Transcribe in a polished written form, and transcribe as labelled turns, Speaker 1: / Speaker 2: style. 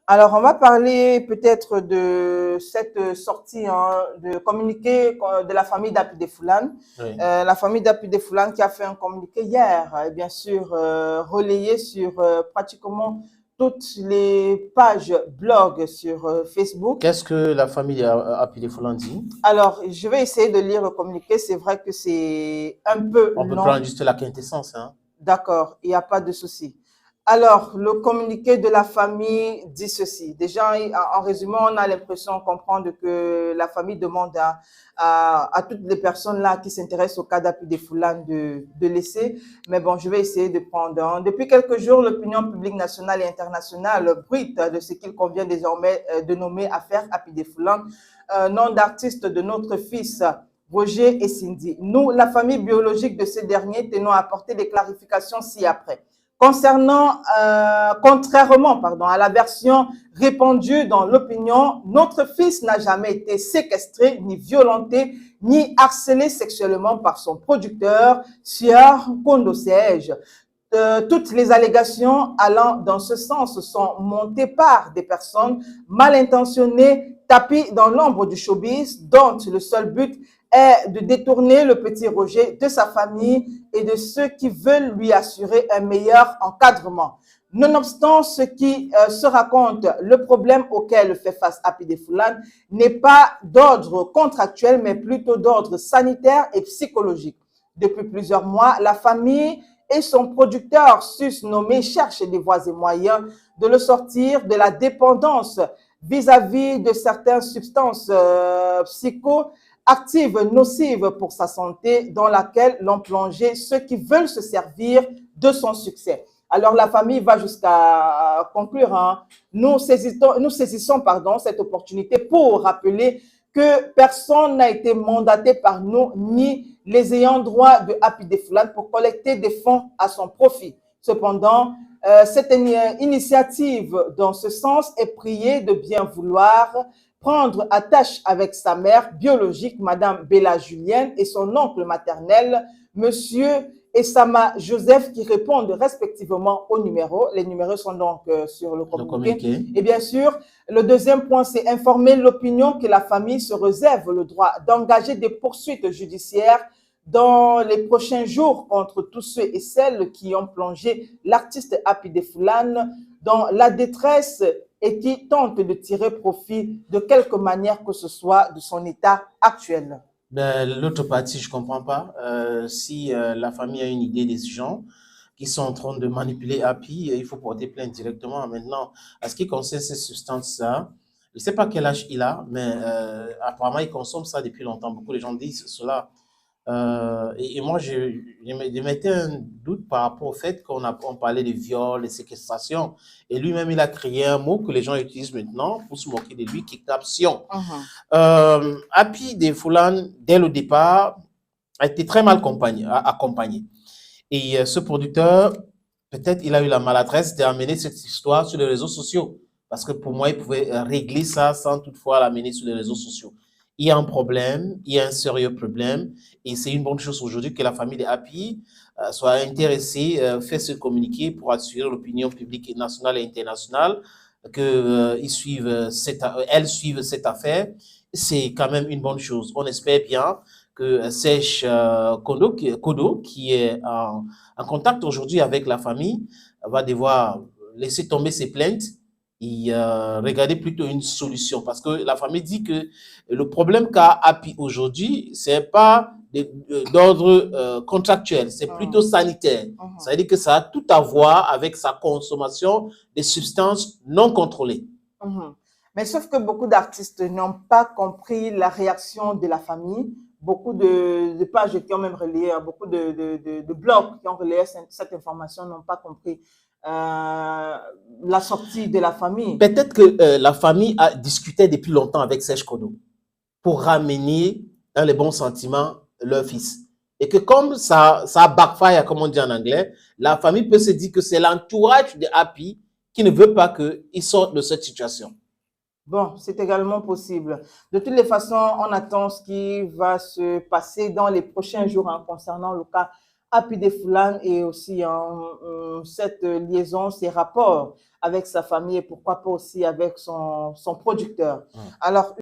Speaker 1: Alors, on va parler peut-être de cette sortie de communiqué de la famille d'Api Foulane.
Speaker 2: Oui.
Speaker 1: La famille d'Api Foulane qui a fait un communiqué hier, et bien sûr relayé sur pratiquement toutes les pages blog sur Facebook.
Speaker 2: Qu'est-ce que la famille a appelé Foulane dit?
Speaker 1: Alors, je vais essayer de lire le communiqué. C'est vrai que c'est un peu
Speaker 2: On peut prendre
Speaker 1: long.
Speaker 2: juste la quintessence, hein.
Speaker 1: D'accord, il n'y a pas de souci. Alors, le communiqué de la famille dit ceci. Déjà, en résumé, on a l'impression de comprendre que la famille demande à toutes les personnes là qui s'intéressent au cas d'Api des Foulane de laisser. Mais bon, je vais essayer de prendre. Depuis quelques jours, l'opinion publique nationale et internationale bruite de ce qu'il convient désormais de nommer affaire Api des Foulane, nom d'artiste de notre fils Roger et Cindy. Nous, la famille biologique de ces derniers, tenons à apporter des clarifications ci-après. Contrairement à la version répandue dans l'opinion, notre fils n'a jamais été séquestré, ni violenté, ni harcelé sexuellement par son producteur, Sieur Kondo Siège. Toutes les allégations allant dans ce sens sont montées par des personnes mal intentionnées, tapies dans l'ombre du showbiz, dont le seul but est de détourner le petit Roger de sa famille et de ceux qui veulent lui assurer un meilleur encadrement. Nonobstant ce qui se raconte, le problème auquel fait face Api Foulane n'est pas d'ordre contractuel, mais plutôt d'ordre sanitaire et psychologique. Depuis plusieurs mois, la famille et son producteur susnommé cherchent des voies et moyens de le sortir de la dépendance vis-à-vis de certaines substances psychoactives nocives pour sa santé dans laquelle l'ont plongé ceux qui veulent se servir de son succès. Alors la famille va jusqu'à conclure, nous saisissons cette opportunité pour rappeler que personne n'a été mandaté par nous ni les ayants droit de Api Foulane pour collecter des fonds à son profit. Cependant, cette initiative dans ce sens est priée de bien vouloir prendre attache avec sa mère biologique, Madame Bella Julienne, et son oncle maternel, Monsieur Essama Joseph, qui répondent respectivement aux numéros. Les numéros sont donc sur le
Speaker 2: Le
Speaker 1: communiqué.
Speaker 2: communiqué.
Speaker 1: Et bien sûr, le deuxième point, c'est informer l'opinion que la famille se réserve le droit d'engager des poursuites judiciaires dans les prochains jours contre tous ceux et celles qui ont plongé l'artiste Api Foulane dans la détresse et qui tentent de tirer profit de quelque manière que ce soit de son état actuel.
Speaker 2: Ben, l'autre partie, je comprends pas. Si la famille a une idée des gens qui sont en train de manipuler API, il faut porter plainte directement. Maintenant, à ce qui concerne ces substances-là, je ne sais pas quel âge il a, mais apparemment, il consomme ça depuis longtemps. Beaucoup de gens disent cela. Et moi, je mettais un doute par rapport au fait on parlait de viol, de séquestration. Et lui-même, il a créé un mot que les gens utilisent maintenant pour se moquer de lui, kidnappation. Api Foulane, dès le départ, a été très mal accompagné. Et ce producteur, peut-être il a eu la maladresse d'amener cette histoire sur les réseaux sociaux. Parce que pour moi, il pouvait régler ça sans toutefois l'amener sur les réseaux sociaux. Il y a un problème, il y a un sérieux problème. Et c'est une bonne chose aujourd'hui que la famille de Happy soit intéressée, fait ce communiqué pour assurer l'opinion publique nationale et internationale qu'elles suivent cette affaire. C'est quand même une bonne chose. On espère bien que Sèche Kodo, qui est en contact aujourd'hui avec la famille, va devoir laisser tomber ses plaintes et regarder plutôt une solution. Parce que la famille dit que le problème qu'a Happy aujourd'hui, c'est pas d'ordre contractuel, c'est plutôt sanitaire. Ça veut dire que ça a tout à voir avec sa consommation de substances non contrôlées.
Speaker 1: Mais sauf que beaucoup d'artistes n'ont pas compris la réaction de la famille. Beaucoup de pages qui ont même relayé, beaucoup de blogs qui ont relayé cette information n'ont pas compris la sortie de la famille.
Speaker 2: Peut-être que la famille a discuté depuis longtemps avec Serge Kodo pour ramener dans les bons sentiments leur fils. Et que comme ça backfire, comme on dit en anglais, la famille peut se dire que c'est l'entourage de Happy qui ne veut pas qu'il sorte de cette situation.
Speaker 1: Bon, c'est également possible. De toutes les façons, on attend ce qui va se passer dans les prochains jours concernant le cas Apide Foulane et aussi cette liaison, ces rapports avec sa famille et pourquoi pas aussi avec son producteur. Alors,